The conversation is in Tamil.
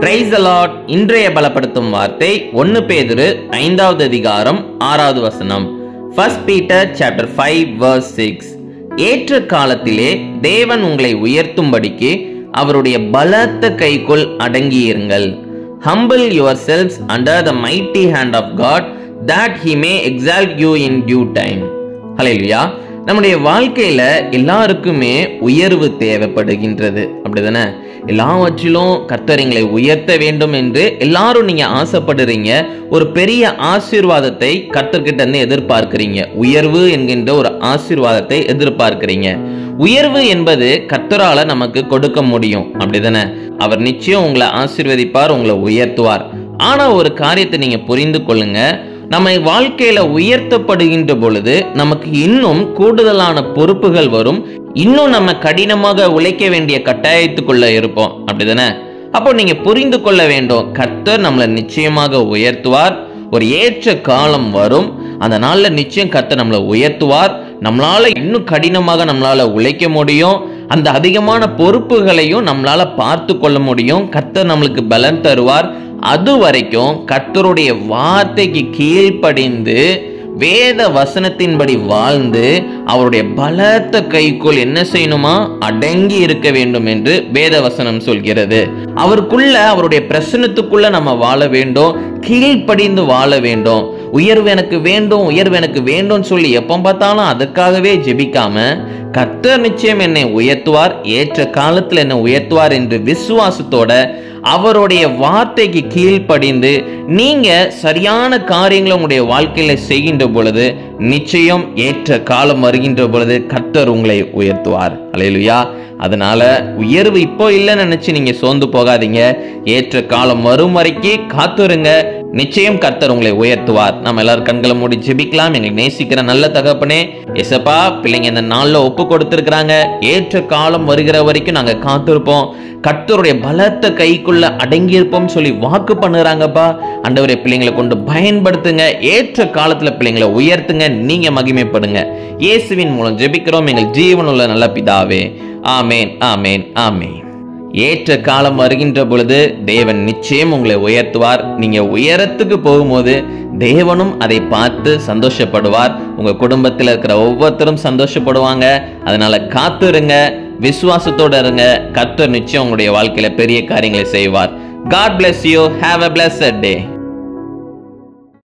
Praise the Lord. இன்றைய பலப்படுத்தும் வார்த்தை 1 பேதுரு 5வது அதிகாரம் 6வது வசனம். 1 Peter chapter 5 verse 6. ஏற்ற காலத்திலே தேவன் உங்களை உயர்த்தும்படிக்கு அவருடைய பலத்த கைக்குள் அடங்கியிருங்கள். Humble yourselves under the mighty hand of God that he may exalt you in due time. ஹல்லேலூயா. நம்முடைய வாழ்க்கையில எல்லாருக்குமே உயர்வு தேவைப்படுகின்றது, அப்படிதானே? எல்லாவற்றிலும் கர்த்தர் எங்களை உயர்த்த வேண்டும் என்று எல்லாரும் நீங்க ஆசைப்படுறீங்க. ஒரு பெரிய ஆசீர்வாதத்தை கர்த்தர்கிட்ட இருந்து எதிர்பார்க்கிறீங்க. உயர்வு என்கின்ற ஒரு ஆசீர்வாதத்தை எதிர்பார்க்கிறீங்க. உயர்வு என்பது கர்த்தரால நமக்கு கொடுக்க முடியும், அப்படிதானே? அவர் நிச்சயம் உங்களை ஆசீர்வதிப்பார், உங்களை உயர்த்துவார். ஆனா ஒரு காரியத்தை நீங்க புரிந்து கொள்ளுங்க. நம்ம வாழ்க்கையில உயர்த்தப்படுகின்ற பொழுது நமக்கு இன்னும் கூடுதலான பொறுப்புகள் வரும். இன்னும் நம்ம கடினமாக உழைக்க வேண்டிய கட்டாயத்துக்குள்ள இருப்போம், அப்படிதானே? அப்போ நீங்க புரிந்து கொள்ள வேண்டும், கர்த்தர் நம்மளை நிச்சயமாக உயர்த்துவார். ஒரு ஏற்ற காலம் வரும், அந்த நாள்ல நிச்சயம் கர்த்தர் நம்மளை உயர்த்துவார். நம்மளால இன்னும் கடினமாக நம்மளால உழைக்க முடியும். அந்த அதிகமான பொறுப்புகளையும் நம்மளால பார்த்து கொள்ள முடியும். கர்த்தர் நம்மளுக்கு பலன் தருவார். அது வரைக்கும் கர்த்தருடைய வார்த்தைக்கு கீழ்ப்படிந்து வேத வசனத்தின்படி வாழ்ந்து அவருடைய பலத்த கைக்குள் என்ன செய்யணுமா? அடங்கி இருக்க வேண்டும் என்று வேத வசனம் சொல்கிறது. அவருக்குள்ள, அவருடைய பிரசன்னத்துக்குள்ள நம்ம வாழ வேண்டும், கீழ்ப்படிந்து வாழ வேண்டும். உயர்வு எனக்கு வேண்டும், உயர்வு எனக்கு வேண்டும் சொல்லி எப்ப பார்த்தாலும் அதுக்காகவே ஜெபிக்காம, கர்த்தர் நிச்சயம் என்னை உயர்த்துவார், ஏற்ற காலத்தில் என்னை உயர்த்துவார் என்று விசுவாசத்தோட அவருடைய வார்த்தைக்கு கீழ்ப்படிந்து நீங்க சரியான காரியங்களை உங்களுடைய வாழ்க்கையில செய்கின்ற பொழுது நிச்சயம் ஏற்ற காலம் வருகின்ற பொழுது கர்த்தர் உங்களை உயர்த்துவார். அல்லேலூயா. அதனால உயர்வு இப்போ இல்லைன்னு நினைச்சு நீங்க சோர்ந்து போகாதீங்க. ஏற்ற காலம் வரும் வரைக்கும் காத்துருங்க. நிச்சயம் கர்த்தர் உங்களை உயர்த்துவார். நம்ம எல்லாரும் கண்களை மூடி ஜெபிக்கலாம். எங்களுக்கு நேசிக்கிற நல்ல தகப்பனே, எசப்பா, பிள்ளைங்க இந்த நாள்ல ஒப்பு கொடுத்திருக்கிறாங்க. ஏற்ற காலம் வருகிற வரைக்கும் நாங்க காத்திருப்போம், கர்த்தருடைய பலத்த கைக்குள்ள அடங்கியிருப்போம் சொல்லி வாக்கு பண்ணுறாங்கப்பா. ஆண்டவரே, பிள்ளைங்களை கொண்டு பயன்படுத்துங்க. ஏற்ற காலத்துல பிள்ளைங்களை உயர்த்துங்க. நீங்க மகிமைப்படுங்க. இயேசுவின் மூலம் ஜெபிக்கிறோம் எங்கள் ஜீவனுள்ள நல்ல பிதாவே. ஆமேன், ஆமேன், ஆமேன். ஏற்ற காலம் வருகின்ற பொழுது தேவன் நிச்சயம் உங்களை உயர்த்துவார். நீங்க உயரத்துக்கு போகும்போது தேவனும் அதை பார்த்து சந்தோஷப்படுவார். உங்க குடும்பத்தில் இருக்கிற ஒவ்வொருத்தரும் சந்தோஷப்படுவாங்க. அதனால காத்துருங்க, விசுவாசத்தோட இருங்க. கர்த்தர் நிச்சயம் உங்களுடைய வாழ்க்கையில பெரிய காரியங்களை செய்வார். God bless you. Have a blessed day.